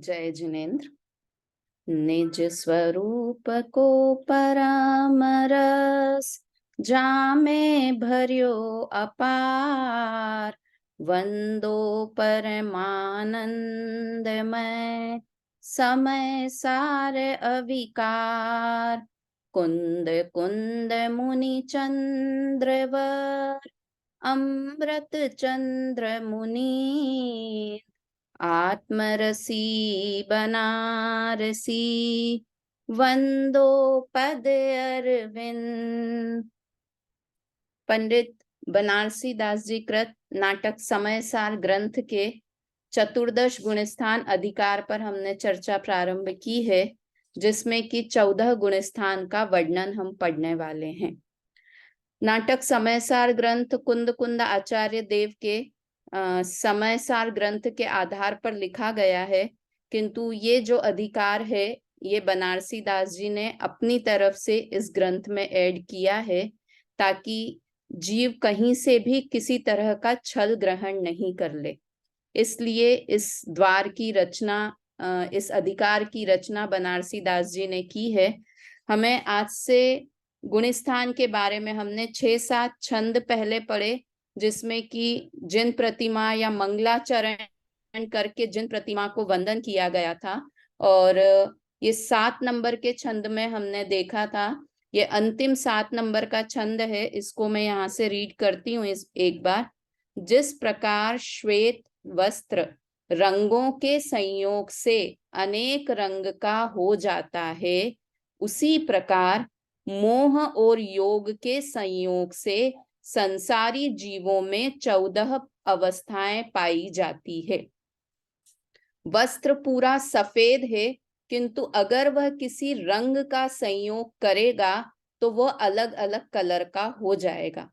जय जिनेन्द्र। निज स्वरूप को परामरस जामे भर्यो अपार, वंदो परमानंदमय समय सारे अविकार। कुंद कुंद मुनि चंद्रवर अमृत चंद्र मुनि, आत्मरसी बनारसी वंदो पद अरविंद। पंडित बनारसी दास जी कृत नाटक समयसार ग्रंथ के चतुर्दश गुणस्थान अधिकार पर हमने चर्चा प्रारंभ की है, जिसमें कि 14 गुणस्थान का वर्णन हम पढ़ने वाले हैं। नाटक समयसार ग्रंथ कुंद कुंद आचार्य देव के समयसार ग्रंथ के आधार पर लिखा गया है, किंतु ये जो अधिकार है ये बनारसी दास जी ने अपनी तरफ से इस ग्रंथ में ऐड किया है, ताकि जीव कहीं से भी किसी तरह का छल ग्रहण नहीं कर ले। इसलिए इस द्वार की रचना, इस अधिकार की रचना बनारसी दास जी ने की है। हमें आज से गुणस्थान के बारे में हमने 6-7 छंद पहले पढ़े, जिसमें कि जिन प्रतिमा या मंगलाचरण करके जिन प्रतिमा को वंदन किया गया था, और ये 7 नंबर के छंद में हमने देखा था, ये अंतिम 7 नंबर का छंद है। इसको मैं यहाँ से रीड करती हूँ एक बार। जिस प्रकार श्वेत वस्त्र रंगों के संयोग से अनेक रंग का हो जाता है, उसी प्रकार मोह और योग के संयोग से संसारी जीवों में 14 अवस्थाएं पाई जाती है। वस्त्र पूरा सफेद है, किंतु अगर वह किसी रंग का संयोग करेगा तो वह अलग अलग कलर का हो जाएगा।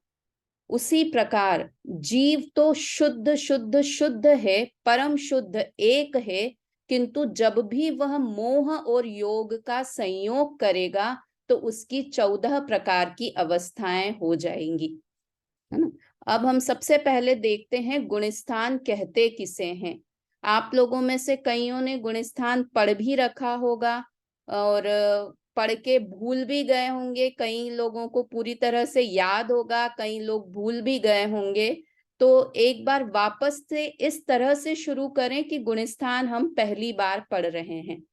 उसी प्रकार जीव तो शुद्ध शुद्ध शुद्ध है, परम शुद्ध एक है, किंतु जब भी वह मोह और योग का संयोग करेगा तो उसकी 14 प्रकार की अवस्थाएं हो जाएंगी, है ना। अब हम सबसे पहले देखते हैं गुणस्थान कहते किसे हैं। आप लोगों में से कईयों ने गुणस्थान पढ़ भी रखा होगा और पढ़ के भूल भी गए होंगे, कई लोगों को पूरी तरह से याद होगा, कई लोग भूल भी गए होंगे। तो एक बार वापस से इस तरह से शुरू करें कि गुणस्थान हम पहली बार पढ़ रहे हैं,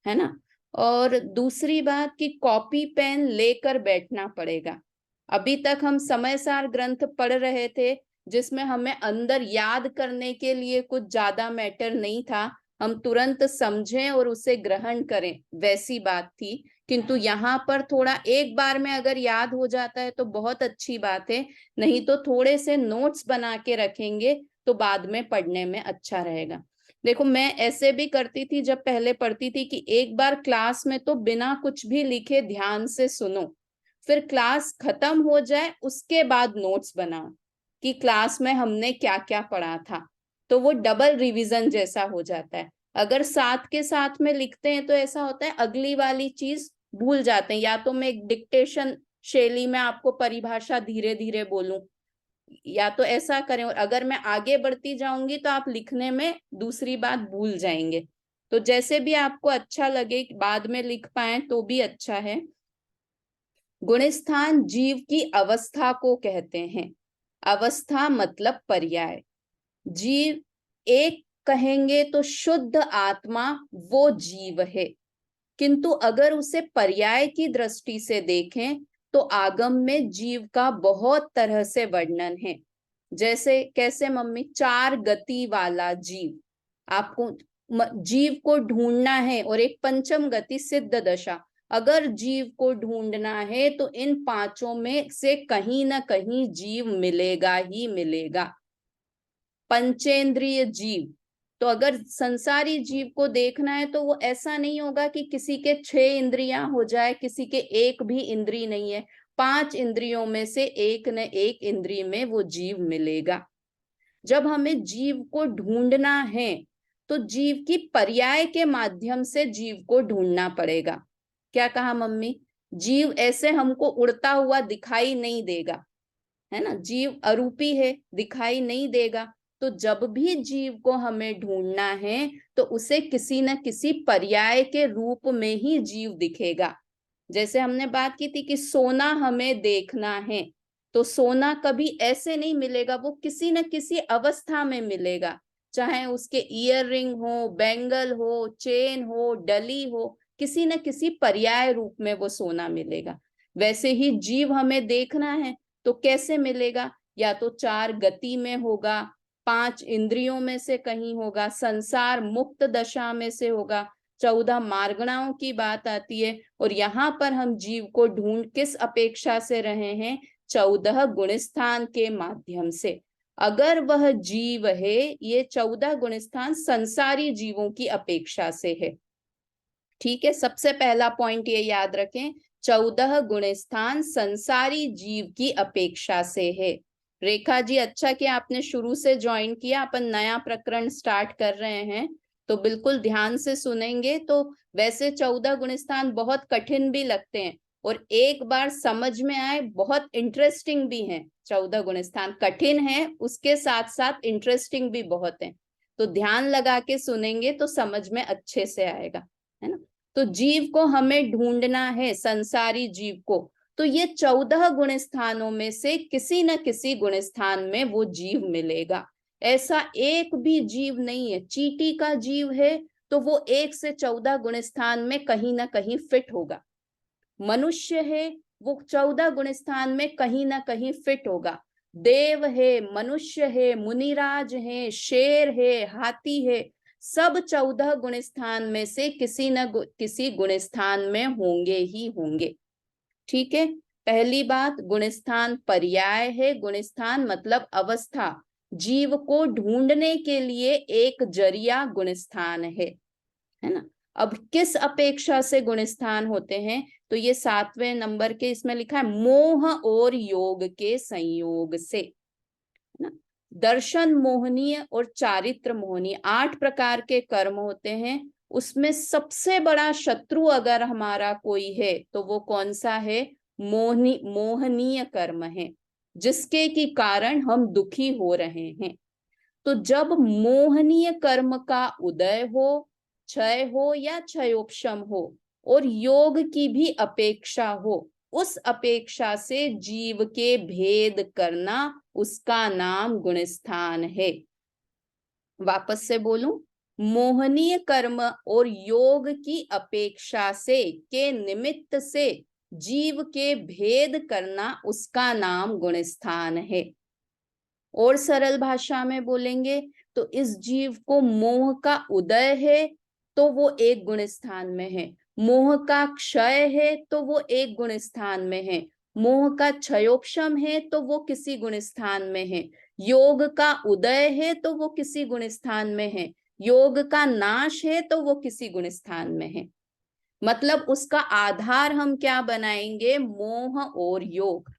है ना। और दूसरी बात कि कॉपी पेन लेकर बैठना पड़ेगा। अभी तक हम समयसार ग्रंथ पढ़ रहे थे, जिसमें हमें अंदर याद करने के लिए कुछ ज्यादा मैटर नहीं था, हम तुरंत समझें और उसे ग्रहण करें, वैसी बात थी। किंतु यहाँ पर थोड़ा एक बार में अगर याद हो जाता है तो बहुत अच्छी बात है, नहीं तो थोड़े से नोट्स बना के रखेंगे तो बाद में पढ़ने में अच्छा रहेगा। देखो, मैं ऐसे भी करती थी जब पहले पढ़ती थी कि एक बार क्लास में तो बिना कुछ भी लिखे ध्यान से सुनो, फिर क्लास खत्म हो जाए उसके बाद नोट्स बनाओ कि क्लास में हमने क्या क्या पढ़ा था, तो वो डबल रिवीजन जैसा हो जाता है। अगर साथ के साथ में लिखते हैं तो ऐसा होता है अगली वाली चीज भूल जाते हैं। या तो मैं एक डिक्टेशन शैली में आपको परिभाषा धीरे धीरे बोलूं, या तो ऐसा करें, और अगर मैं आगे बढ़ती जाऊंगी तो आप लिखने में दूसरी बात भूल जाएंगे। तो जैसे भी आपको अच्छा लगे, बाद में लिख पाए तो भी अच्छा है। गुणस्थान जीव की अवस्था को कहते हैं। अवस्था मतलब पर्याय। जीव एक कहेंगे तो शुद्ध आत्मा वो जीव है, किंतु अगर उसे पर्याय की दृष्टि से देखें तो आगम में जीव का बहुत तरह से वर्णन है। जैसे कैसे मम्मी, 4 गति वाला जीव, आपको जीव को ढूंढना है, और एक पंचम गति सिद्ध दशा, अगर जीव को ढूंढना है तो इन 5 में से कहीं ना कहीं जीव मिलेगा ही मिलेगा। पंचेंद्रिय जीव, तो अगर संसारी जीव को देखना है तो वो ऐसा नहीं होगा कि किसी के 6 इंद्रियां हो जाए, किसी के एक भी इंद्री नहीं है, 5 इंद्रियों में से एक न एक इंद्री में वो जीव मिलेगा। जब हमें जीव को ढूंढना है तो जीव की पर्याय के माध्यम से जीव को ढूंढना पड़ेगा। क्या कहा मम्मी? जीव ऐसे हमको उड़ता हुआ दिखाई नहीं देगा, है ना। जीव अरूपी है, दिखाई नहीं देगा। तो जब भी जीव को हमें ढूंढना है तो उसे किसी न किसी पर्याय के रूप में ही जीव दिखेगा। जैसे हमने बात की थी कि सोना हमें देखना है, तो सोना कभी ऐसे नहीं मिलेगा, वो किसी न किसी अवस्था में मिलेगा, चाहे उसके ईयर रिंग हो, बैंगल हो, चेन हो, डली हो, किसी न किसी पर्याय रूप में वो सोना मिलेगा। वैसे ही जीव हमें देखना है तो कैसे मिलेगा? या तो 4 गति में होगा, 5 इंद्रियों में से कहीं होगा, संसार मुक्त दशा में से होगा, 14 मार्गणाओं की बात आती है। और यहाँ पर हम जीव को ढूंढ किस अपेक्षा से रहे हैं? 14 गुणस्थान के माध्यम से। अगर वह जीव है, ये 14 गुणस्थान संसारी जीवों की अपेक्षा से है। ठीक है, सबसे पहला पॉइंट ये याद रखें, 14 गुणस्थान संसारी जीव की अपेक्षा से है। रेखा जी, अच्छा कि आपने शुरू से ज्वाइन किया, अपन नया प्रकरण स्टार्ट कर रहे हैं, तो बिल्कुल ध्यान से सुनेंगे। तो वैसे 14 गुणस्थान बहुत कठिन भी लगते हैं, और एक बार समझ में आए बहुत इंटरेस्टिंग भी हैं। 14 गुणस्थान कठिन है, उसके साथ साथ इंटरेस्टिंग भी बहुत है। तो ध्यान लगा के सुनेंगे तो समझ में अच्छे से आएगा, है ना। तो जीव को हमें ढूंढना है, संसारी जीव को, तो ये 14 गुण स्थानों में से किसी न किसी गुण स्थान में वो जीव मिलेगा। ऐसा एक भी जीव नहीं है, चींटी का जीव है तो वो 1 से 14 गुण स्थान में कहीं ना कहीं फिट होगा। मनुष्य है, वो 14 गुण स्थान में कहीं ना कहीं फिट होगा। देव है, मनुष्य है, मुनिराज है, शेर है, हाथी है, सब 14 गुण स्थान में से किसी न किसी गुण स्थान में होंगे ही होंगे। ठीक है, पहली बात, गुणस्थान पर्याय है। गुणस्थान मतलब अवस्था, जीव को ढूंढने के लिए एक जरिया गुणस्थान है ना। अब किस अपेक्षा से गुणस्थान होते हैं? तो ये 7वें नंबर के इसमें लिखा है, मोह और योग के संयोग से, है ना। दर्शन मोहनीय और चारित्र मोहनीय 8 प्रकार के कर्म होते हैं। उसमें सबसे बड़ा शत्रु अगर हमारा कोई है तो वो कौन सा है? मोहनीय कर्म है, जिसके की कारण हम दुखी हो रहे हैं। तो जब मोहनीय कर्म का उदय हो, क्षय हो या क्षयोपशम हो, और योग की भी अपेक्षा हो, उस अपेक्षा से जीव के भेद करना, उसका नाम गुणस्थान है। वापस से बोलूं, मोहनीय कर्म और योग की अपेक्षा से, के निमित्त से जीव के भेद करना, उसका नाम गुणस्थान है। और सरल भाषा में बोलेंगे तो इस जीव को मोह का उदय है तो वो एक गुण स्थान में है, मोह का क्षय है तो वो एक गुण स्थान में है, मोह का क्षयोपशम है तो वो किसी गुण स्थान में है, योग का उदय है तो वो किसी गुण स्थान में है, योग का नाश है तो वो किसी गुण स्थान में है। मतलब उसका आधार हम क्या बनाएंगे? मोह और योग।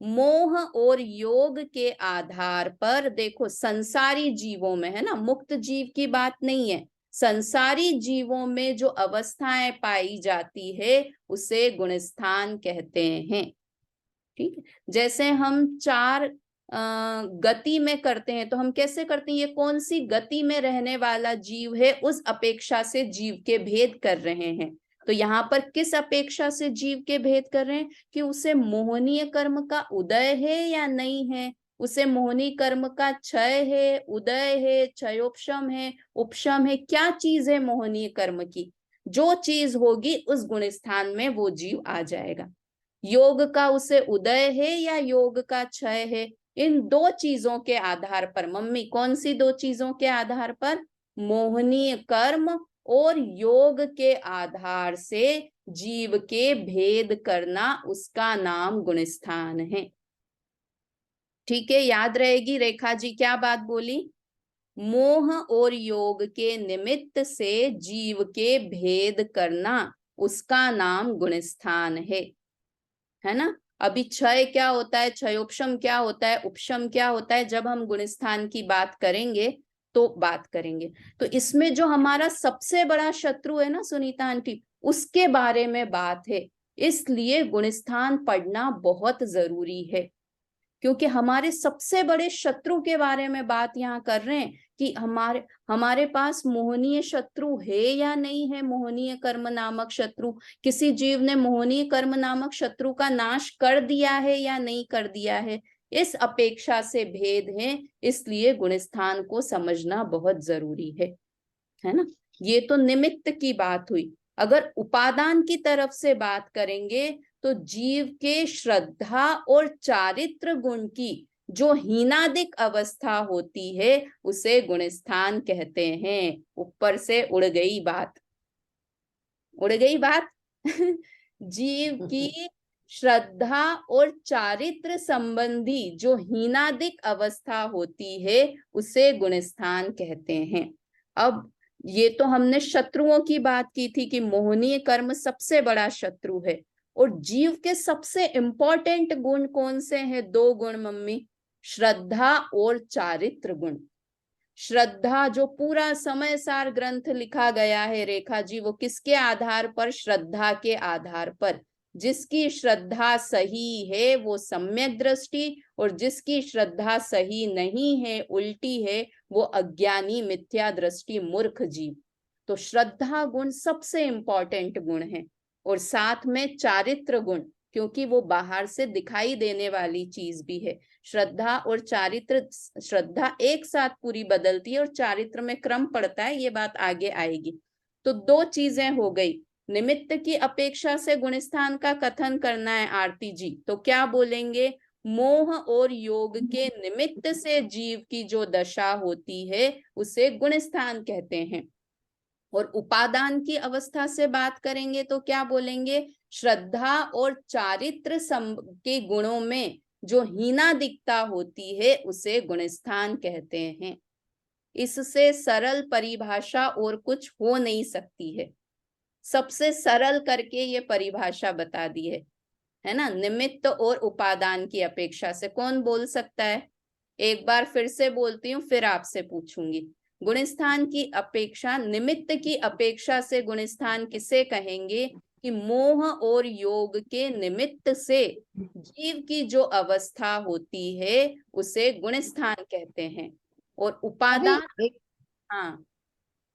मोह और योग के आधार पर देखो, संसारी जीवों में, है ना, मुक्त जीव की बात नहीं है, संसारी जीवों में जो अवस्थाएं पाई जाती है उसे गुणस्थान कहते हैं। ठीक है, जैसे हम 4 गति में करते हैं तो हम कैसे करते हैं? ये कौन सी गति में रहने वाला जीव है, उस अपेक्षा से जीव के भेद कर रहे हैं। तो यहाँ पर किस अपेक्षा से जीव के भेद कर रहे हैं? कि उसे मोहनीय कर्म का उदय है या नहीं है, उसे मोहनी कर्म का क्षय है, उदय है, क्षयोपशम है, उपशम है, क्या चीज है मोहनीय कर्म की? जो चीज होगी उस गुण स्थान में वो जीव आ जाएगा। योग का उसे उदय है या योग का क्षय है? इन 2 चीजों के आधार पर, मम्मी कौन सी 2 चीजों के आधार पर? मोहनीय कर्म और योग के आधार से जीव के भेद करना, उसका नाम गुणस्थान है। ठीक है, याद रहेगी। रेखा जी क्या बात बोली? मोह और योग के निमित्त से जीव के भेद करना, उसका नाम गुणस्थान है ना। अभी क्षय क्या होता है, क्षयोपशम क्या होता है, उपशम क्या होता है, जब हम गुणस्थान की बात करेंगे तो बात करेंगे। तो इसमें जो हमारा सबसे बड़ा शत्रु है ना सुनीता आंटी, उसके बारे में बात है, इसलिए गुणस्थान पढ़ना बहुत जरूरी है। क्योंकि हमारे सबसे बड़े शत्रु के बारे में बात यहाँ कर रहे हैं कि हमारे पास मोहनीय शत्रु है या नहीं है। मोहनीय कर्म नामक शत्रु, किसी जीव ने मोहनीय कर्म नामक शत्रु का नाश कर दिया है या नहीं कर दिया है, इस अपेक्षा से भेद है। इसलिए गुणस्थान को समझना बहुत जरूरी है ना। ये तो निमित्त की बात हुई। अगर उपादान की तरफ से बात करेंगे तो जीव के श्रद्धा और चारित्र गुण की जो हीनादिक अवस्था होती है उसे गुणस्थान कहते हैं। ऊपर से उड़ गई बात, उड़ गई बात। जीव की श्रद्धा और चारित्र संबंधी जो हीनादिक अवस्था होती है उसे गुणस्थान कहते हैं। अब ये तो हमने शत्रुओं की बात की थी कि मोहनीय कर्म सबसे बड़ा शत्रु है। और जीव के सबसे इंपॉर्टेंट गुण कौन से हैं? 2 गुण मम्मी, श्रद्धा और चारित्र गुण। श्रद्धा, जो पूरा समय सार ग्रंथ लिखा गया है रेखा जी, वो किसके आधार पर? श्रद्धा के आधार पर। जिसकी श्रद्धा सही है वो सम्यक दृष्टि, और जिसकी श्रद्धा सही नहीं है, उल्टी है, वो अज्ञानी मिथ्या दृष्टि मूर्ख जीव। तो श्रद्धा गुण सबसे इंपॉर्टेंट गुण है। और साथ में चारित्र गुण, क्योंकि वो बाहर से दिखाई देने वाली चीज भी है। श्रद्धा और चारित्र, श्रद्धा एक साथ पूरी बदलती है और चारित्र में क्रम पड़ता है, ये बात आगे आएगी। तो 2 चीजें हो गई। निमित्त की अपेक्षा से गुणस्थान का कथन करना है आरती जी, तो क्या बोलेंगे? मोह और योग के निमित्त से जीव की जो दशा होती है उसे गुणस्थान कहते हैं। और उपादान की अवस्था से बात करेंगे तो क्या बोलेंगे? श्रद्धा और चारित्र के गुणों में जो हीनादिकता होती है उसे गुणस्थान कहते हैं। इससे सरल परिभाषा और कुछ हो नहीं सकती है। सबसे सरल करके ये परिभाषा बता दी है ना। निमित्त और उपादान की अपेक्षा से कौन बोल सकता है? एक बार फिर से बोलती हूँ, फिर आपसे पूछूंगी। गुणस्थान की अपेक्षा, निमित्त की अपेक्षा से गुणस्थान किसे कहेंगे? कि मोह और योग के निमित्त से जीव की जो अवस्था होती है उसे गुणस्थान कहते हैं। और अभी उपादान, एक, हाँ,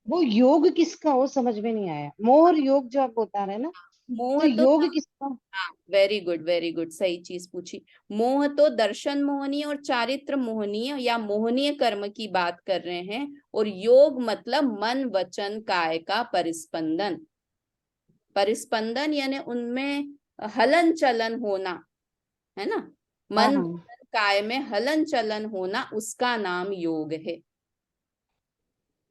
वो योग किसका, वो समझ में नहीं आया। मोह और योग जो आप बता रहे हैं ना, तो मोह तो, योग किसका? हाँ, वेरी गुड वेरी गुड, सही चीज पूछी। मोह तो दर्शन मोहनीय और चारित्र मोहनीय या मोहनीय कर्म की बात कर रहे हैं। और योग मतलब मन वचन काय का परिस्पंदन। परिस्पंदन यानी उनमें हलन चलन होना, है ना। हाँ मन हाँ। वचन काय में हलन चलन होना, उसका नाम योग है।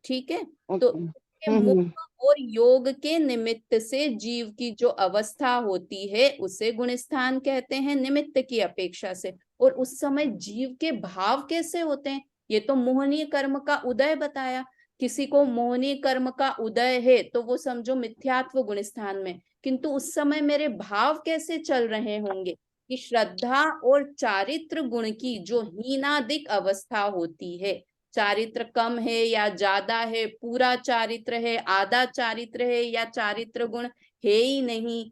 ठीक है। तो ओके। हम्म। मोह और योग के निमित्त से जीव की जो अवस्था होती है उसे गुणस्थान कहते हैं, निमित्त की अपेक्षा से। और उस समय जीव के भाव कैसे होते हैं? ये तो मोहनीय कर्म का उदय बताया। किसी को मोहनीय कर्म का उदय है तो वो समझो मिथ्यात्व गुणस्थान में, किंतु उस समय मेरे भाव कैसे चल रहे होंगे? कि श्रद्धा और चारित्र गुण की जो हीनादिक अवस्था होती है, चारित्र कम है या ज्यादा है, पूरा चारित्र है, आधा चारित्र है, या चारित्र गुण है ही नहीं,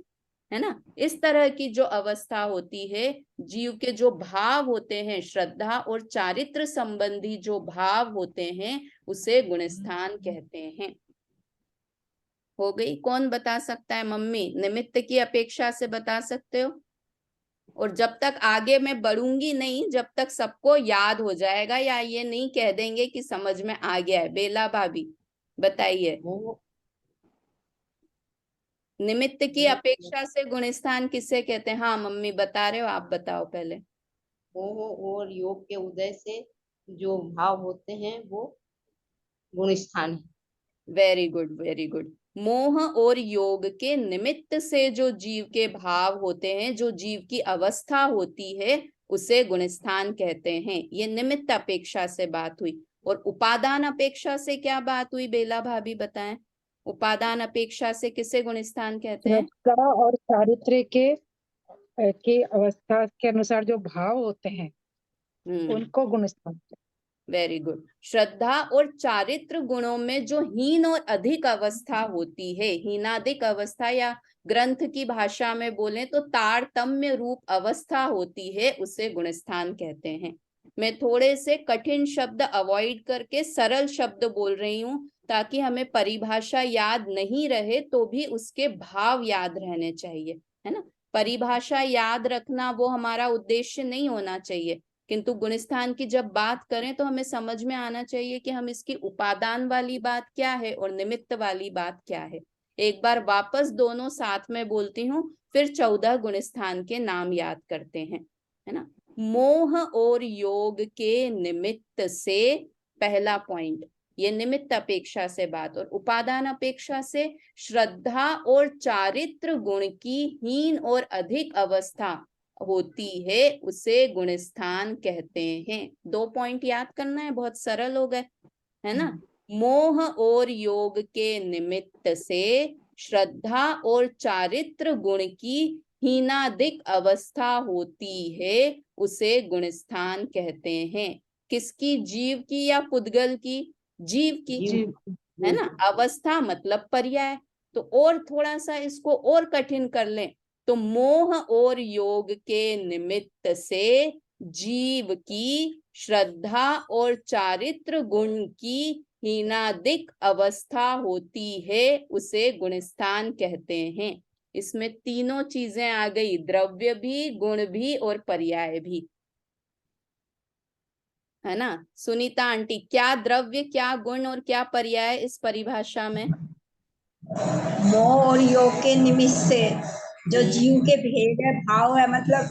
है ना। इस तरह की जो अवस्था होती है, जीव के जो भाव होते हैं, श्रद्धा और चारित्र संबंधी जो भाव होते हैं उसे गुणस्थान कहते हैं। हो गई। कौन बता सकता है? मम्मी, निमित्त की अपेक्षा से बता सकते हो। और जब तक आगे मैं बढ़ूंगी नहीं, जब तक सबको याद हो जाएगा, या ये नहीं कह देंगे कि समझ में आ गया है। बेला भाभी बताइए, मोह, निमित्त की मोह अपेक्षा से गुणस्थान किसे कहते हैं? हाँ मम्मी बता रहे हो, आप बताओ पहले। मोह और योग के उदय से जो भाव होते हैं वो गुण स्थान है। Very good very good. मोह और योग के निमित्त से जो जीव के भाव होते हैं, जो जीव की अवस्था होती है, उसे गुणस्थान कहते हैं। ये निमित्त अपेक्षा से बात हुई। और उपादान अपेक्षा से क्या बात हुई? बेला भाभी बताएं। उपादान अपेक्षा से किसे गुणस्थान कहते हैं? श्रद्धा और चारित्र्य के अवस्था के अनुसार जो भाव होते हैं उनको गुणस्थान। Very good. श्रद्धा और चारित्र गुणों में जो हीन और अधिक अवस्था होती है, हीनाधिक अवस्था या ग्रंथ की भाषा में बोलें तो तारतम्य रूप अवस्था होती है, उसे गुणस्थान कहते हैं। मैं थोड़े से कठिन शब्द अवॉइड करके सरल शब्द बोल रही हूँ ताकि हमें परिभाषा याद नहीं रहे तो भी उसके भाव याद रहने चाहिए, है ना। परिभाषा याद रखना वो हमारा उद्देश्य नहीं होना चाहिए, किंतु गुणस्थान की जब बात करें तो हमें समझ में आना चाहिए कि हम इसकी उपादान वाली बात क्या है और निमित्त वाली बात क्या है। एक बार वापस दोनों साथ में बोलती हूँ, फिर 14 गुणस्थान के नाम याद करते हैं, है ना। मोह और योग के निमित्त से, पहला पॉइंट, ये निमित्त अपेक्षा से बात, और उपादान अपेक्षा से श्रद्धा और चारित्र गुण की हीन और अधिक अवस्था होती है, उसे गुणस्थान कहते हैं। 2 पॉइंट याद करना है, बहुत सरल हो गए, है ना। मोह और योग के निमित्त से श्रद्धा और चारित्र गुण की हीनादिक अवस्था होती है, उसे गुणस्थान कहते हैं। किसकी? जीव की या पुद्गल की? जीव की, है ना। अवस्था मतलब पर्याय। तो और थोड़ा सा इसको और कठिन कर लें तो मोह और योग के निमित्त से जीव की श्रद्धा और चारित्र गुण की हीनादिक अवस्था होती है, उसे गुणस्थान कहते हैं। इसमें तीनों चीजें आ गई, द्रव्य भी, गुण भी और पर्याय भी, है ना। सुनीता आंटी, क्या द्रव्य, क्या गुण और क्या पर्याय इस परिभाषा में? मोह और योग के निमित्त से जो जीव के भेद है, भाव है, मतलब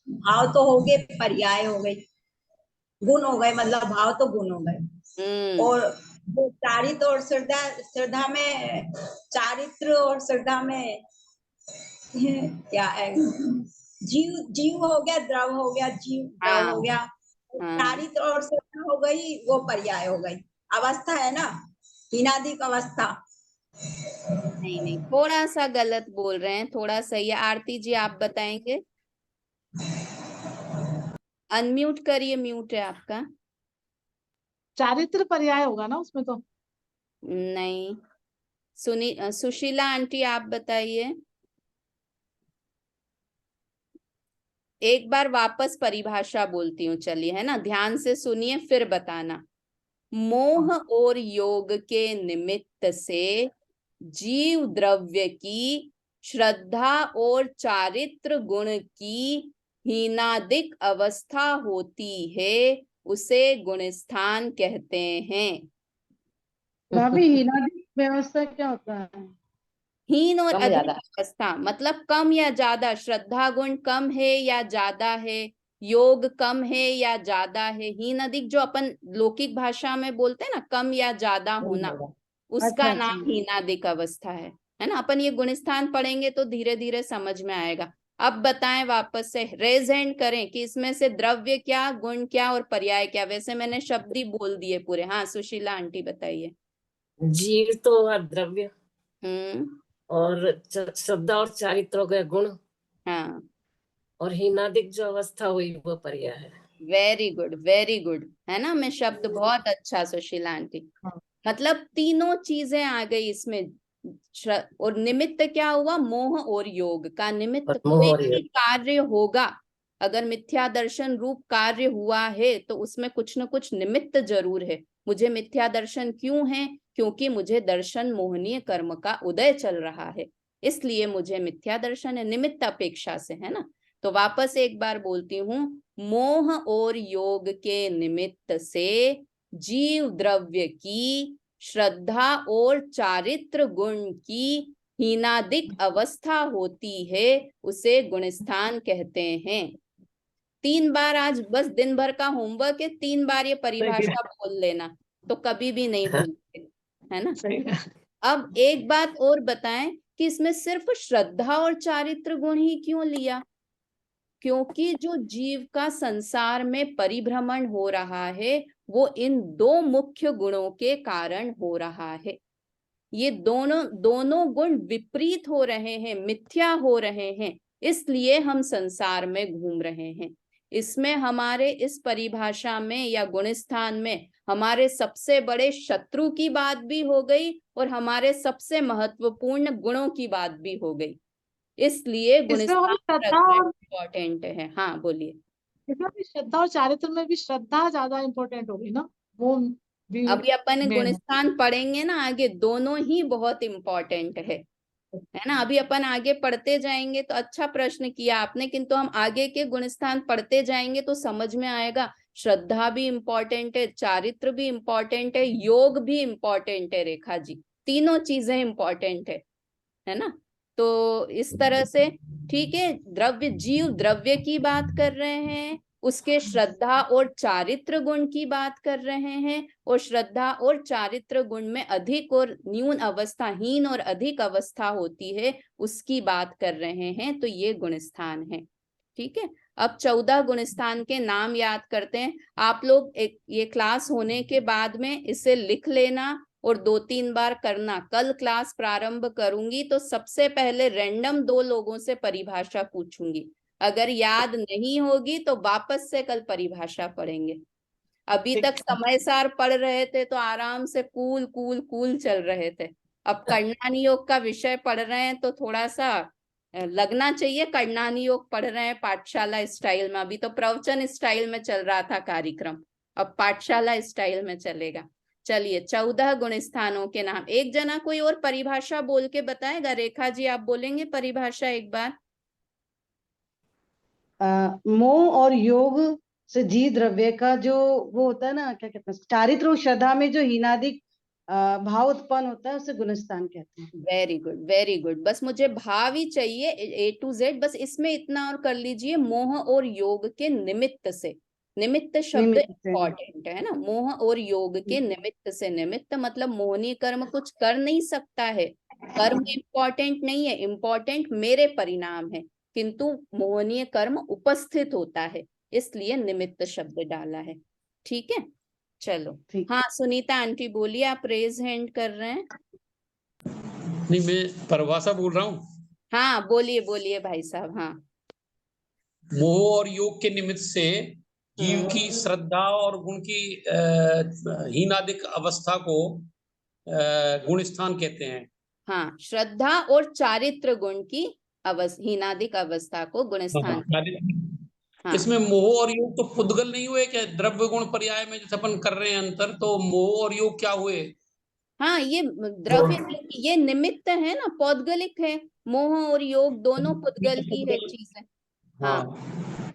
भाव तो हो गए, पर्याय हो गई, गुण हो गए, मतलब भाव तो गुण हो गए। और जो चारित्र और श्रद्धा में, चारित्र और श्रद्धा में क्या है, जीव हो गया, द्रव हो गया, जीव द्रव हो गया, चारित्र और श्रद्धा हो गई, वो पर्याय हो गई। अवस्था है ना, हीनादिक अवस्था। नहीं, थोड़ा सा गलत बोल रहे हैं, थोड़ा सही है। आरती जी आप बताएंगे? अनम्यूट करिए, म्यूट है आपका। चारित्र पर्याय होगा ना उसमें तो? नहीं। सुशीला आंटी आप बताइए। एक बार वापस परिभाषा बोलती हूँ, चलिए, है ना, ध्यान से सुनिए फिर बताना। मोह और योग के निमित्त से जीव द्रव्य की श्रद्धा और चारित्र गुण की हीनादिक अवस्था होती है, उसे गुणस्थान कहते हैं। भाभी हीनादिक व्यवस्था क्या होता है? हीन और कम अधिक ज्यादा। अवस्था मतलब कम या ज्यादा, श्रद्धा गुण कम है या ज्यादा है, योग कम है या ज्यादा है। हीन अधिक जो अपन लौकिक भाषा में बोलते हैं ना, कम या ज्यादा होना, उसका अच्छा, नाम हीनादिक अवस्था है ना। अपन ये गुणस्थान पढ़ेंगे तो धीरे धीरे समझ में आएगा। अब बताएं, वापस से रेज हैंड करें कि इसमें से द्रव्य क्या, गुण क्या और पर्याय क्या। वैसे मैंने शब्द ही बोल दिए पूरे। हाँ सुशीला आंटी बताइए। जीव तो हुआ द्रव्य, और श्रद्धा और चारित्र हो गए गुण, हाँ, और हीनादिक जो अवस्था हुई वो पर्याय है। वेरी गुड, वेरी गुड, है ना। मैं शब्द बहुत अच्छा सुशीला आंटी। मतलब तीनों चीजें आ गई इसमें। और निमित्त क्या हुआ? मोह और योग का निमित्त। कोई भी कार्य होगा, अगर मिथ्या दर्शन रूप कार्य हुआ है तो उसमें कुछ न कुछ निमित्त जरूर है। मुझे मिथ्या दर्शन क्यों है? क्योंकि मुझे दर्शन मोहनीय कर्म का उदय चल रहा है, इसलिए मुझे मिथ्या दर्शन है, निमित्त अपेक्षा से, है ना। तो वापस एक बार बोलती हूँ, मोह और योग के निमित्त से जीव द्रव्य की श्रद्धा और चारित्र गुण की हीनादिक अवस्था होती है, उसे गुणस्थान कहते हैं। 3 बार आज बस दिन भर का होमवर्क है, 3 बार ये परिभाषा बोल लेना, तो कभी भी नहीं भूलते, है ना। अब एक बात और बताएं कि इसमें सिर्फ श्रद्धा और चारित्र गुण ही क्यों लिया? क्योंकि जो जीव का संसार में परिभ्रमण हो रहा है वो इन 2 मुख्य गुणों के कारण हो रहा है। ये दोनों गुण विपरीत हो रहे हैं, मिथ्या हो रहे हैं, इसलिए हम संसार में घूम रहे हैं। इसमें हमारे इस परिभाषा में या गुणस्थान में हमारे सबसे बड़े शत्रु की बात भी हो गई और हमारे सबसे महत्वपूर्ण गुणों की बात भी हो गई। इसलिए इसमें गुणस्थान हमें श्रद्धा और इम्पोर्टेंट है। हाँ बोलिए। इसमें भी श्रद्धा और चारित्र में भी श्रद्धा ज्यादा इम्पोर्टेंट होगी ना, वो भी अभी अपन main है। गुणस्थान पढ़ेंगे ना आगे, दोनों ही बहुत इम्पोर्टेंट है ना। अभी अपन आगे पढ़ते जाएंगे तो अच्छा प्रश्न किया आपने, किंतु हम आगे के गुणस्थान पढ़ते जाएंगे तो समझ में आएगा श्रद्धा भी इम्पोर्टेंट है, चारित्र भी इम्पोर्टेंट है, योग भी इम्पोर्टेंट है रेखा जी, तीनों चीजें इम्पोर्टेंट है ना। तो इस तरह से ठीक है, द्रव्य जीव द्रव्य की बात कर रहे हैं, उसके श्रद्धा और चारित्र गुण की बात कर रहे हैं, और श्रद्धा और चारित्र गुण में अधिक और न्यून अवस्था, हीन और अधिक अवस्था होती है, उसकी बात कर रहे हैं। तो ये गुणस्थान है। ठीक है, अब 14 गुणस्थान के नाम याद करते हैं। आप लोग ये क्लास होने के बाद में इसे लिख लेना और 2-3 बार करना। कल क्लास प्रारंभ करूंगी तो सबसे पहले रैंडम 2 लोगों से परिभाषा पूछूंगी, अगर याद नहीं होगी तो वापस से कल परिभाषा पढ़ेंगे। अभी तक समय सार पढ़ रहे थे तो आराम से कूल कूल कूल चल रहे थे। अब कर्णानी योग का विषय पढ़ रहे हैं तो थोड़ा सा लगना चाहिए कर्णानी योग पढ़ रहे हैं पाठशाला स्टाइल में। अभी तो प्रवचन स्टाइल में चल रहा था कार्यक्रम, अब पाठशाला स्टाइल में चलेगा। चलिए 14 गुण स्थानों के नाम। एक जना कोई और परिभाषा बोल के बताएगा? रेखा जी आप बोलेंगे परिभाषा एक बार? मोह और योग से जी द्रव्य का जो वो होता है ना, क्या कहते हैं, चारित्र और श्रद्धा में जो हीनादिक भाव उत्पन्न होता है उसे गुणस्थान कहते हैं। Very good very good. बस मुझे भाव ही चाहिए A to Z, बस इसमें इतना और कर लीजिए, मोह और योग के निमित्त से। निमित्त शब्द इम्पोर्टेंट है ना, मोह और योग के निमित्त से। निमित्त मतलब मोहनीय कर्म कुछ कर नहीं सकता है, कर्म इम्पोर्टेंट नहीं है, इम्पोर्टेंट मेरे परिणाम है, किंतु मोहनीय कर्म उपस्थित होता है, इसलिए निमित्त शब्द डाला है। ठीक है, चलो। हाँ सुनीता आंटी बोलिए, आप रेज हैंड कर रहे हैं। नहीं, मैं परिभाषा बोल रहा हूँ। हाँ बोलिए बोलिए भाई साहब। हाँ, मोह और योग के निमित्त से जीव की श्रद्धा और गुण की हीनादिक अवस्था को गुणस्थान कहते हैं। हाँ, श्रद्धा और चारित्र गुण की हीनादिक अवस्था को गुणस्थान। हाँ। इसमें मोह और योग तो पुद्गल नहीं हुए क्या? द्रव्य गुण पर्याय में जैसे अपन कर रहे हैं अंतर, तो मोह और योग क्या हुए? हाँ, ये द्रव्य ये निमित्त है ना, पौद्गलिक है। मोह और योग दोनों पुद्गल की है चीजें। हाँ,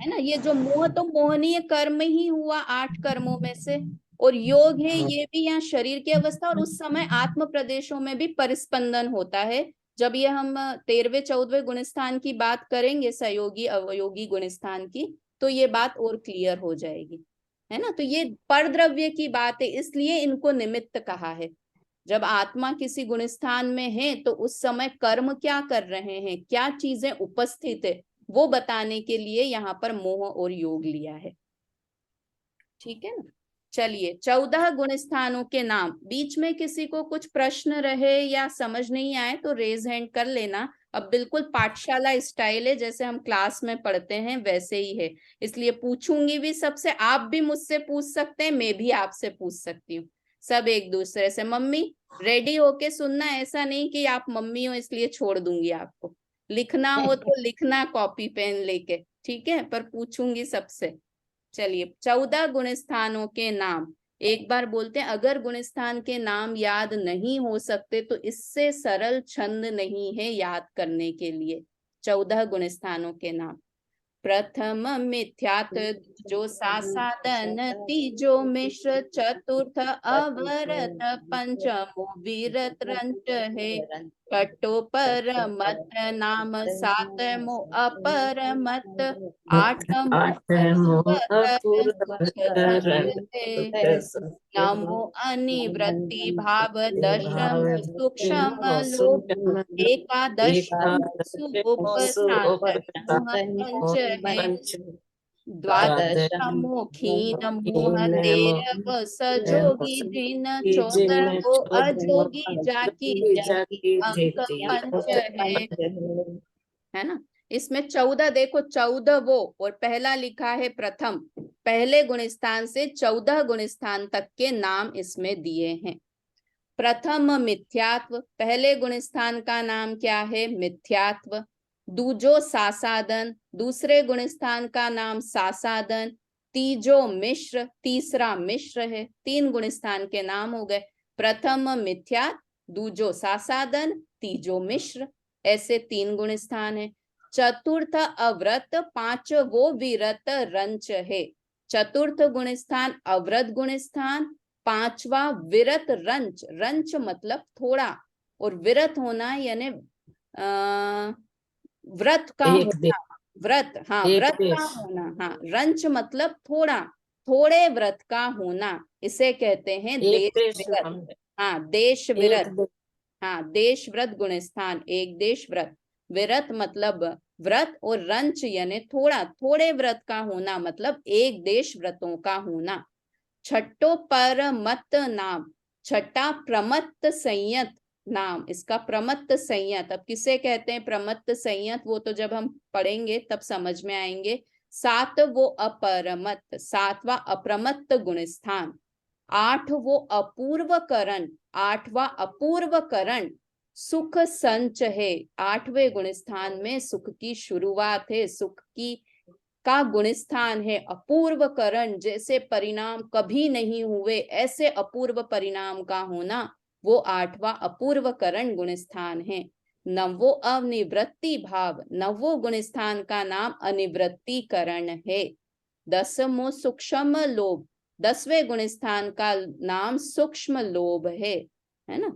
है ना। ये जो मोह तो मोहनीय कर्म ही हुआ 8 कर्मों में से, और योग है ये भी यहाँ शरीर की अवस्था, और उस समय आत्म प्रदेशों में भी परिस्पंदन होता है। जब ये हम 13वें 14वें गुणस्थान की बात करेंगे, सहयोगी अवयोगी गुणस्थान की, तो ये बात और क्लियर हो जाएगी, है ना। तो ये परद्रव्य की बात है, इसलिए इनको निमित्त कहा है। जब आत्मा किसी गुणस्थान में है तो उस समय कर्म क्या कर रहे हैं, क्या चीजें उपस्थित है, वो बताने के लिए यहाँ पर मोह और योग लिया है। ठीक है ना। चलिए 14 गुण स्थानों के नाम। बीच में किसी को कुछ प्रश्न रहे या समझ नहीं आए तो रेज हैंड कर लेना। अब बिल्कुल पाठशाला स्टाइल है, जैसे हम क्लास में पढ़ते हैं वैसे ही है, इसलिए पूछूंगी भी सबसे, आप भी मुझसे पूछ सकते हैं, मैं भी आपसे पूछ सकती हूँ, सब एक दूसरे से। मम्मी रेडी होके सुनना, ऐसा नहीं कि आप मम्मी हो इसलिए छोड़ दूंगी आपको, लिखना हो तो लिखना कॉपी पेन लेके, ठीक है, पर पूछूंगी सबसे। चलिए 14 गुणस्थानों के नाम एक बार बोलते हैं। अगर गुणस्थान के नाम याद नहीं हो सकते तो इससे सरल छंद नहीं है याद करने के लिए। 14 गुणस्थानों के नाम। प्रथम मिथ्यात् जो सासादन, तीजो मिश्र, चतुर्थ अवरत, पंचमो वीरत्रंच है, छठो परमत नाम, सातमो अपरमत, आठमो नवमो अनिवृत्ति भाव, दशम सूक्ष्म लोभ, एकादशम द्वादशमो खीन मोह, 13 सजोगी जिन, 14 अजोगी जाकी अंक पंच है ना। इसमें 14 देखो, 14 वो और पहला लिखा है प्रथम, पहले गुणस्थान से 14 गुणस्थान तक के नाम इसमें दिए हैं। प्रथम मिथ्यात्व, पहले गुणस्थान का नाम क्या है? मिथ्यात्व। दूजो सासादन, दूसरे गुण स्थान का नाम सासादन। तीजो मिश्र, तीसरा मिश्र है। 3 गुण स्थान के नाम हो गए। प्रथम मिथ्या, दूजो सासादन, तीजो मिश्र, ऐसे 3 गुण स्थान है। चतुर्थ अव्रत, पांचवो विरत रंच है। चतुर्थ गुण स्थान अव्रत गुण स्थान, पांचवा विरत रंच। रंच मतलब थोड़ा, और विरत होना यानी व्रत का होना। व्रत, हाँ, व्रत का होना, हाँ। रंच मतलब थोड़ा, थोड़े व्रत का होना, इसे कहते हैं देश विरत। हाँ, देश विरत, हाँ, देश व्रत गुण स्थान, एक देश व्रत। विरत मतलब व्रत, और रंच यानी थोड़ा, थोड़े व्रत का होना मतलब एक देश व्रतों का होना। छठो परमत नाम, छठा प्रमत्त संयत नाम, इसका प्रमत्त संयत। अब किसे कहते हैं प्रमत्त संयत, वो तो जब हम पढ़ेंगे तब समझ में आएंगे। 7 वो अपरमत्त, 7वां अप्रमत्त गुण स्थान। 8 वो अपूर्व करण, 8वां अपूर्व करण सुख संच है। 8वें गुण स्थान में सुख की शुरुआत है, सुख की का गुण स्थान है। अपूर्व करण, जैसे परिणाम कभी नहीं हुए, ऐसे अपूर्व परिणाम का होना, वो 8वां अपूर्व करण गुण स्थान है। 9वो अनिवृत्ति भाव, 9वो गुण स्थान का नाम अनिवृत्ति करण है। 10मो सूक्ष्म लोभ, 10वें गुण स्थान का नाम सूक्ष्म लोभ है ना।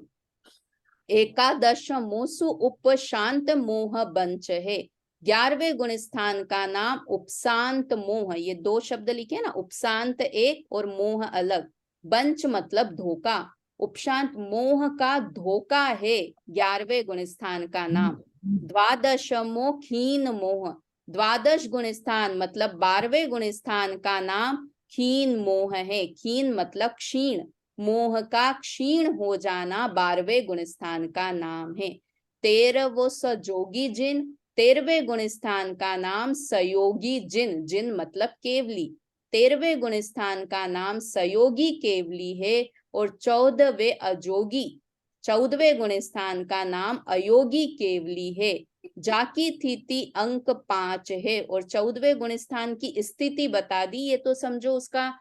11मो उपशांत मोह बंच है। 11वें गुण स्थान का नाम उपशांत मोह, ये 2 शब्द लिखे ना, उपशांत एक और मोह अलग। बंच मतलब धोखा, उपशांत मोह का धोखा है 11वें गुण स्थान का नाम। 12मो क्षीण मोह, 12 गुण स्थान मतलब 12वें गुण स्थान का नाम क्षीण मोह है। क्षीण मतलब क्षीण, मोह का क्षीण हो जाना 12वें गुण स्थान का नाम है। 13वो सजोगी जिन, 13वें गुण स्थान का नाम सयोगी जिन, जिन मतलब केवली। 13वें गुण स्थान का नाम सयोगी केवली है। और 14वें अजोगी, 14वें गुण स्थान का नाम अयोगी केवली है। जाकी स्थिति अंक 5 है, और 14वें गुण स्थान की स्थिति बता दी। ये तो समझो उसका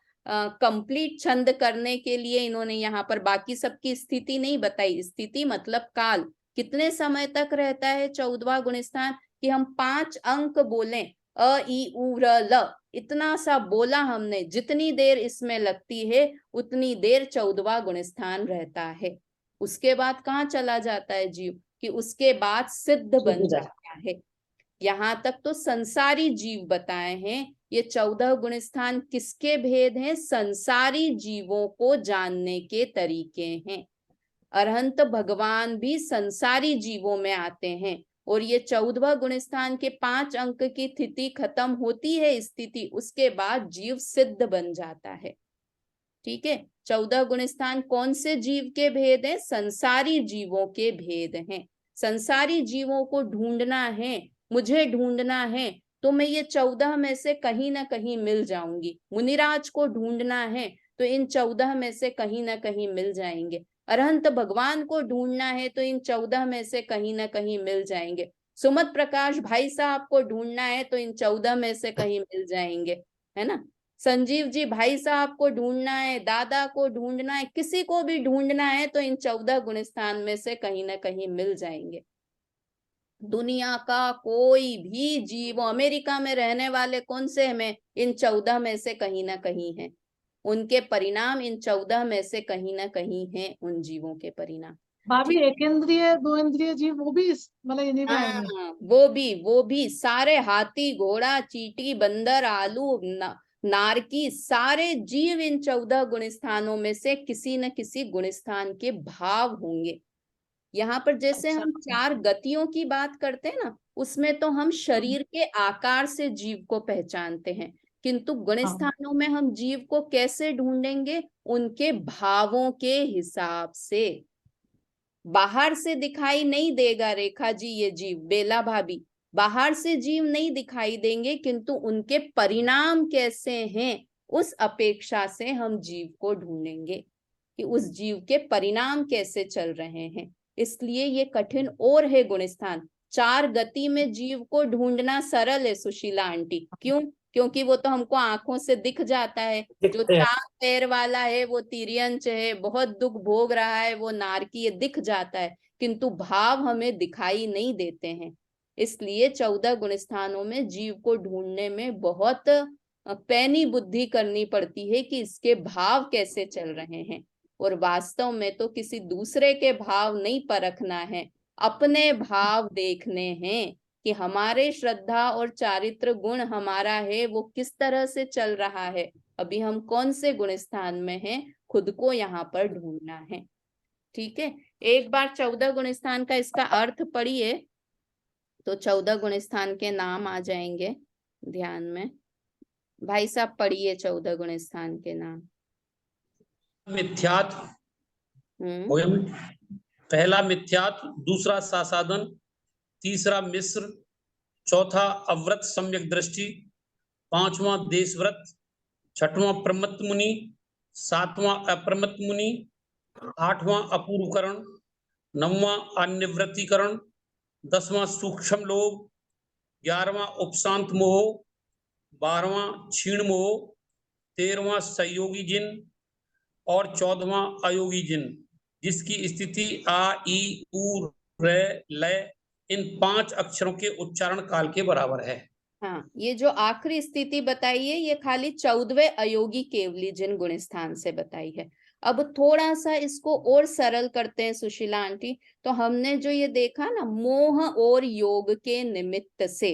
कंप्लीट छंद करने के लिए इन्होंने यहाँ पर बाकी सबकी स्थिति नहीं बताई। स्थिति मतलब काल, कितने समय तक रहता है 14वां गुण स्थान, कि हम 5 अंक बोलें, अ ई उ र ल, इतना सा बोला हमने, जितनी देर इसमें लगती है उतनी देर 14वां गुण स्थान रहता है। उसके बाद कहाँ चला जाता है जीव, कि उसके बाद सिद्ध बन जाता है। यहाँ तक तो संसारी जीव बताए हैं। ये 14 गुण स्थान किसके भेद हैं, संसारी जीवों को जानने के तरीके हैं। अरहंत भगवान भी संसारी जीवों में आते हैं, और ये 14वां गुण स्थान के 5 अंक की स्थिति खत्म होती है स्थिति, उसके बाद जीव सिद्ध बन जाता है। ठीक है, 14 गुण स्थान कौन से जीव के भेद हैं, संसारी जीवों के भेद हैं। संसारी जीवों को ढूंढना है, मुझे ढूंढना है, तो मैं ये 14 में से कहीं ना कहीं मिल जाऊंगी। मुनिराज को ढूंढना है तो इन 14 में से कहीं ना कहीं मिल जाएंगे। अरहंत भगवान को ढूंढना है तो इन 14 में से कहीं ना कहीं मिल जाएंगे। सुमत प्रकाश भाई साहब को ढूंढना है तो इन 14 में से कहीं मिल जाएंगे, है ना। संजीव जी भाई साहब को ढूंढना है, दादा को ढूंढना है, किसी को भी ढूंढना है तो इन 14 गुण स्थान में से कहीं ना कहीं मिल जाएंगे। दुनिया का कोई भी जीव, अमेरिका में रहने वाले कौन से हमें, इन 14 में से कहीं ना कहीं है। उनके परिणाम इन 14 में से कहीं ना कहीं हैं, उन जीवों के परिणाम। भाभी एक इंद्रिय 2 इंद्रिय जीव वो भी मतलब इन्हीं में आएंगे। हाँ, वो भी सारे, हाथी घोड़ा चींटी बंदर आलू नारकी, सारे जीव इन 14 गुण स्थानों में से किसी न किसी गुण स्थान के भाव होंगे। यहाँ पर जैसे हम 4 गतियों की बात करते हैं ना, उसमें तो हम शरीर के आकार से जीव को पहचानते हैं, किंतु गुण स्थानों में हम जीव को कैसे ढूंढेंगे, उनके भावों के हिसाब से। बाहर से दिखाई नहीं देगा रेखा जी ये जीव, बेला भाभी, बाहर से जीव नहीं दिखाई देंगे, किंतु उनके परिणाम कैसे हैं उस अपेक्षा से हम जीव को ढूंढेंगे कि उस जीव के परिणाम कैसे चल रहे हैं। इसलिए ये कठिन और है गुण स्थान। 4 गति में जीव को ढूंढना सरल है सुशीला आंटी। क्यों? क्योंकि वो तो हमको आंखों से दिख जाता है। जो 4 पैर वाला है वो तिर्यंच है, बहुत दुख भोग रहा है, वो नारकी, ये दिख जाता है, किंतु भाव हमें दिखाई नहीं देते हैं। इसलिए 14 गुण स्थानों में जीव को ढूंढने में बहुत पैनी बुद्धि करनी पड़ती है कि इसके भाव कैसे चल रहे हैं। और वास्तव में तो किसी दूसरे के भाव नहीं परखना है, अपने भाव देखने हैं कि हमारे श्रद्धा और चारित्र गुण हमारा है वो किस तरह से चल रहा है, अभी हम कौन से गुण स्थान में हैं, खुद को यहाँ पर ढूंढना है। ठीक है, एक बार 14 गुण स्थान का इसका अर्थ पढ़िए तो 14 गुण स्थान के नाम आ जाएंगे ध्यान में। भाई साहब पढ़िए 14 गुण स्थान के नाम। मिथ्यात्व, पहला मिथ्यात्व, दूसरा सासादन, तीसरा मिस्र, चौथा अव्रत सम्यक दृष्टि, पांचवा देशव्रत, छठवां प्रमत्त मुनि, सातवां अप्रमत्त मुनि, आठवां अपूर्वकरण, नौवां अनिवृत्तिकरण, 10वां सूक्ष्म लोभ, 11वां उपशांत मोह, 12वां क्षीण मोह, 13वां सहयोगी जिन और 14वां अयोगी जिन, जिसकी स्थिति आ ई उ रे लय इन 5 अक्षरों के उच्चारण काल के बराबर है। हाँ, ये जो आखिरी स्थिति बताई है ये खाली 14वें अयोगी केवली जिन गुण स्थान से बताई है। अब थोड़ा सा इसको और सरल करते हैं सुशीला आंटी। तो हमने जो ये देखा ना मोह और योग के निमित्त से,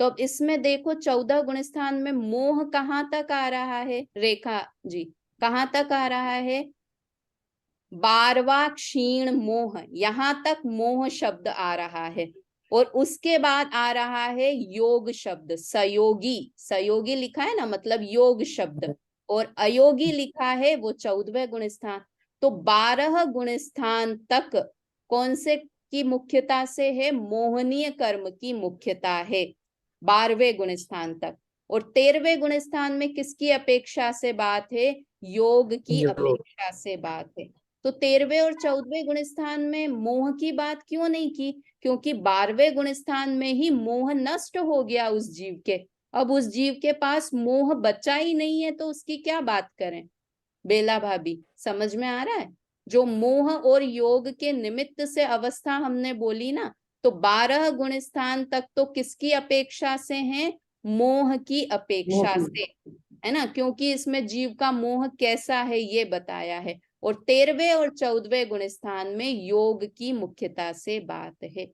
तो अब इसमें देखो 14 गुण स्थान में मोह कहाँ तक आ रहा है, रेखा जी कहाँ तक आ रहा है, 12वां क्षीण मोह, यहाँ तक मोह शब्द आ रहा है। और उसके बाद आ रहा है योग शब्द, सयोगी, सयोगी लिखा है ना मतलब योग शब्द, और अयोगी लिखा है वो 14वें गुण स्थान। तो 12 गुण स्थान तक कौन से की मुख्यता से है, मोहनीय कर्म की मुख्यता है 12वें गुण स्थान तक। और 13वें गुण स्थान में किसकी अपेक्षा से बात है, योग की अपेक्षा से बात है। तो 13वें और 14वें गुण स्थान में मोह की बात क्यों नहीं की, क्योंकि 12वें गुण स्थान में ही मोह नष्ट हो गया उस जीव के। अब उस जीव के पास मोह बचा ही नहीं है तो उसकी क्या बात करें। बेला भाभी समझ में आ रहा है, जो मोह और योग के निमित्त से अवस्था हमने बोली ना, तो 12 गुण स्थान तक तो किसकी अपेक्षा से हैं, मोह की अपेक्षा से, है ना, क्योंकि इसमें जीव का मोह कैसा है ये बताया है। और 13वें और 14वें गुण स्थान में योग की मुख्यता से बात है।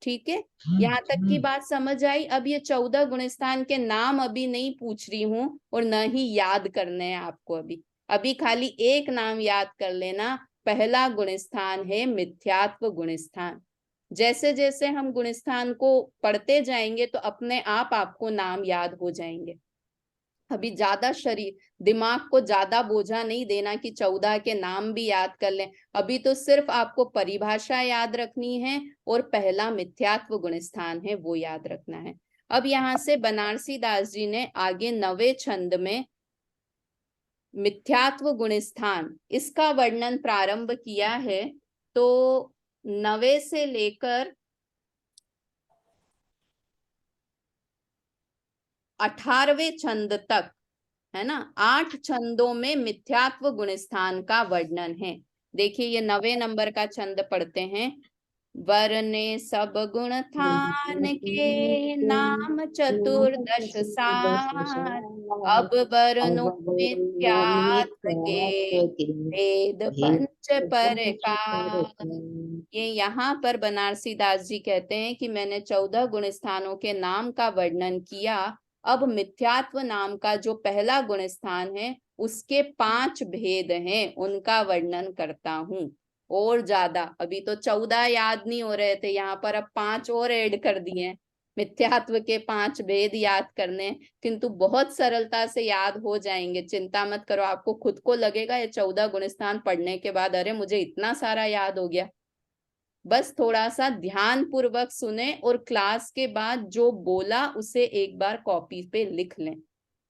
ठीक है, यहाँ तक की बात समझ आई। अब ये 14 गुण स्थान के नाम अभी नहीं पूछ रही हूँ और न ही याद करने हैं आपको, अभी खाली एक नाम याद कर लेना। पहला गुण स्थान है मिथ्यात्व गुण स्थान। जैसे जैसे हम गुण स्थान को पढ़ते जाएंगे तो अपने आप आपको नाम याद हो जाएंगे। अभी ज्यादा शरीर दिमाग को ज्यादा बोझा नहीं देना कि 14 के नाम भी याद कर लें। अभी तो सिर्फ आपको परिभाषा याद रखनी है और पहला मिथ्यात्व गुण स्थान है वो याद रखना है। अब यहाँ से बनारसी दास जी ने आगे 9वें छंद में मिथ्यात्व गुण स्थान इसका वर्णन प्रारंभ किया है। तो 9वें से लेकर 18वें छंद तक, है ना, 8 छंदों में मिथ्यात्व गुण स्थान का वर्णन है। देखिए ये 9वें नंबर का छंद पढ़ते हैं। वरने सब गुण थान के नाम 14 सार, अब वर्णो मिथ्यात्व के वेद 5 प्रकार। ये यहाँ पर बनारसी दास जी कहते हैं कि मैंने 14 गुण स्थानों के नाम का वर्णन किया। अब मिथ्यात्व नाम का जो पहला गुण स्थान है उसके 5 भेद हैं, उनका वर्णन करता हूँ। और ज्यादा अभी तो 14 याद नहीं हो रहे थे, यहाँ पर अब 5 और ऐड कर दिए हैं। मिथ्यात्व के 5 भेद याद करने, किंतु बहुत सरलता से याद हो जाएंगे, चिंता मत करो। आपको खुद को लगेगा ये 14 गुण स्थान पढ़ने के बाद अरे मुझे इतना सारा याद हो गया। बस थोड़ा सा ध्यान पूर्वक सुने और क्लास के बाद जो बोला उसे एक बार कॉपी पे लिख लें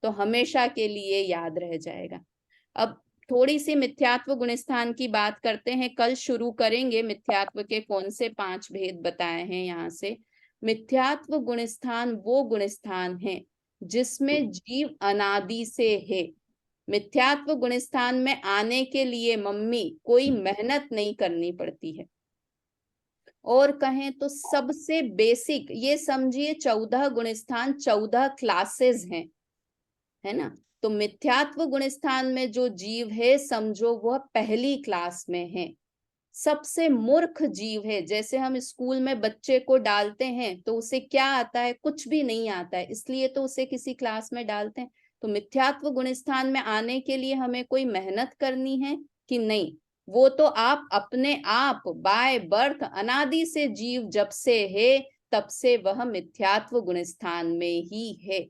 तो हमेशा के लिए याद रह जाएगा। अब थोड़ी सी मिथ्यात्व गुणस्थान की बात करते हैं, कल शुरू करेंगे। मिथ्यात्व के कौन से 5 भेद बताए हैं यहाँ से। मिथ्यात्व गुणस्थान वो गुणस्थान है जिसमें जीव अनादि से है। मिथ्यात्व गुणस्थान में आने के लिए मम्मी कोई मेहनत नहीं करनी पड़ती है, और कहें तो सबसे बेसिक ये समझिए 14 गुणस्थान 14 क्लासेस हैं, है ना। तो मिथ्यात्व गुणस्थान में जो जीव है समझो वह पहली क्लास में है, सबसे मूर्ख जीव है। जैसे हम स्कूल में बच्चे को डालते हैं तो उसे क्या आता है, कुछ भी नहीं आता है, इसलिए तो उसे किसी क्लास में डालते हैं। तो मिथ्यात्व गुणस्थान में आने के लिए हमें कोई मेहनत करनी है कि नहीं, वो तो आप अपने आप बाय बर्थ अनादि से जीव जब से है तब से वह मिथ्यात्व गुणस्थान में ही है।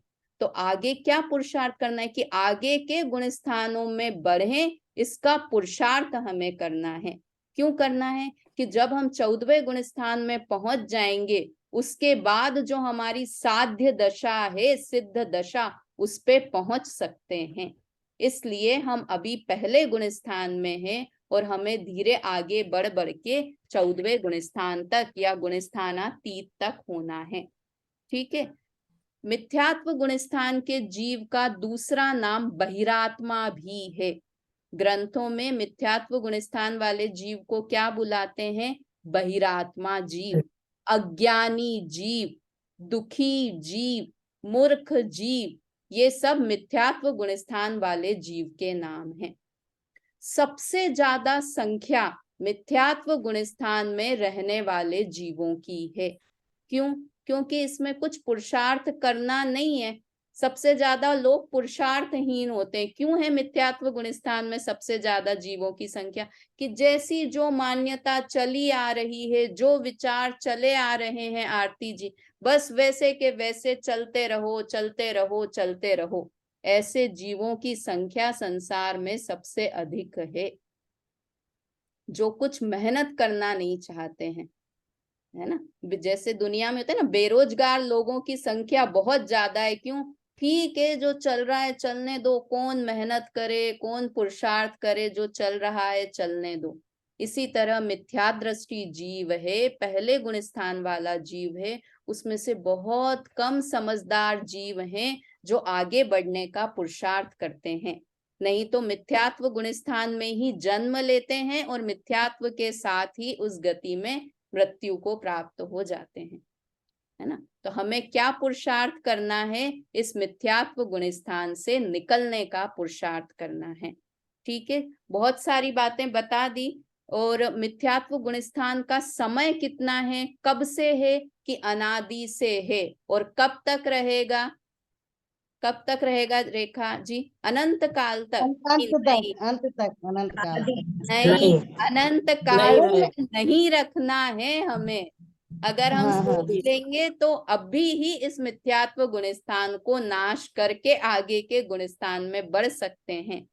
तो आगे क्या पुरुषार्थ करना है कि आगे के गुणस्थानों में बढ़ें, इसका पुरुषार्थ हमें करना है। क्यों करना है कि जब हम 14वें गुणस्थान में पहुंच जाएंगे उसके बाद जो हमारी साध्य दशा है, सिद्ध दशा, उस पे पहुंच सकते हैं। इसलिए हम अभी पहले गुणस्थान में हैं और हमें धीरे आगे बढ़ बढ़ के 14वें गुणस्थान तक या गुणस्थानातीत तक होना है। ठीक है। मिथ्यात्व गुणस्थान के जीव का दूसरा नाम बहिरात्मा भी है। ग्रंथों में मिथ्यात्व गुणस्थान वाले जीव को क्या बुलाते हैं, बहिरात्मा जीव, अज्ञानी जीव, दुखी जीव, मूर्ख जीव, ये सब मिथ्यात्व गुणस्थान वाले जीव के नाम हैं। सबसे ज्यादा संख्या मिथ्यात्व गुणस्थान में रहने वाले जीवों की है। क्यों? क्योंकि इसमें कुछ पुरुषार्थ करना नहीं है। सबसे ज्यादा लोग पुरुषार्थहीन होते हैं। क्यों है मिथ्यात्व गुणस्थान में सबसे ज्यादा जीवों की संख्या? कि जैसी जो मान्यता चली आ रही है, जो विचार चले आ रहे हैं आरती जी, बस वैसे के वैसे चलते रहो चलते रहो चलते रहो। ऐसे जीवों की संख्या संसार में सबसे अधिक है, जो कुछ मेहनत करना नहीं चाहते हैं, है ना। जैसे दुनिया में होता है ना, बेरोजगार लोगों की संख्या बहुत ज्यादा है। क्यों? ठीक है, जो चल रहा है चलने दो, कौन मेहनत करे, कौन पुरुषार्थ करे, जो चल रहा है चलने दो। इसी तरह मिथ्या दृष्टि जीव है, पहले गुणस्थान वाला जीव है, उसमें से बहुत कम समझदार जीव हैं जो आगे बढ़ने का पुरुषार्थ करते हैं। नहीं तो मिथ्यात्व गुणस्थान में ही जन्म लेते हैं और मिथ्यात्व के साथ ही उस गति में मृत्यु को प्राप्त हो जाते हैं, है ना। तो हमें क्या पुरुषार्थ करना है? इस मिथ्यात्व गुणस्थान से निकलने का पुरुषार्थ करना है। ठीक है, बहुत सारी बातें बता दी। और मिथ्यात्व गुणस्थान का समय कितना है, कब से है? कि अनादि से है। और कब तक रहेगा? कब तक रहेगा रेखा जी? अनंत काल तक? अंत कि नहीं? तक, अंत तक, अनंत काल तक। नहीं, अनंत काल नहीं, तक नहीं रखना है हमें। अगर हम हाँ, हाँ। सोच लेंगे तो अभी ही इस मिथ्यात्व गुणस्थान को नाश करके आगे के गुणस्थान में बढ़ सकते हैं।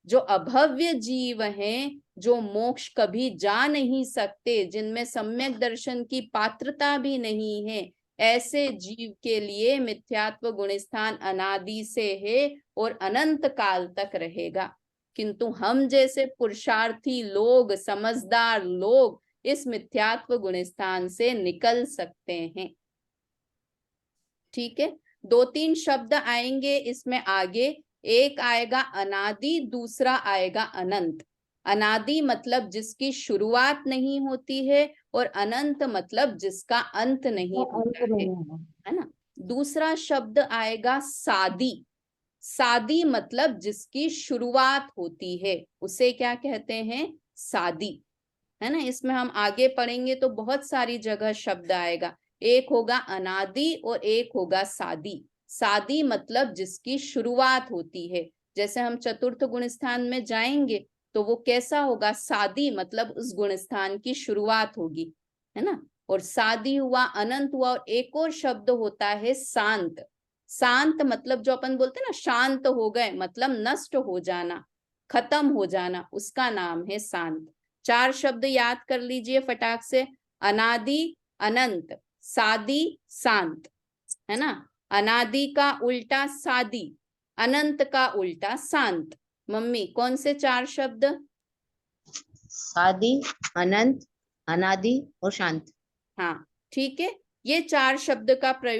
जो अभव्य जीव हैं, जो मोक्ष कभी जा नहीं सकते, जिनमें सम्यक दर्शन की पात्रता भी नहीं है, ऐसे जीव के लिए मिथ्यात्व गुणस्थान अनादि से है और अनंत काल तक रहेगा। किंतु हम जैसे पुरुषार्थी लोग, समझदार लोग, इस मिथ्यात्व गुणस्थान से निकल सकते हैं। ठीक है, 2-3 शब्द आएंगे इसमें आगे। एक आएगा अनादि, दूसरा आएगा अनंत। अनादि मतलब जिसकी शुरुआत नहीं होती है, और अनंत मतलब जिसका अंत नहीं होता है ना। दूसरा शब्द आएगा सादी। सादी मतलब जिसकी शुरुआत होती है, उसे क्या कहते हैं? सादी, है ना। इसमें हम आगे पढ़ेंगे तो बहुत सारी जगह शब्द आएगा। एक होगा अनादि और एक होगा सादी। सादी मतलब जिसकी शुरुआत होती है। जैसे हम चतुर्थ गुणस्थान में जाएंगे तो वो कैसा होगा? सादी मतलब उस गुणस्थान की शुरुआत होगी, है ना। और सादी हुआ, अनंत हुआ, और एक और शब्द होता है शांत। शांत मतलब जो अपन बोलते हैं ना, शांत हो गए मतलब नष्ट हो जाना, खत्म हो जाना, उसका नाम है शांत। 4 शब्द याद कर लीजिए फटाक से। अनादि, अनंत, सादी, शांत, है ना। अनादि का उल्टा सादी, अनंत का उल्टा शांत। मम्मी कौन से 4 शब्द? शादी, अनंत, अनादि और शांत। हाँ ठीक है, ये 4 शब्द का प्रयोग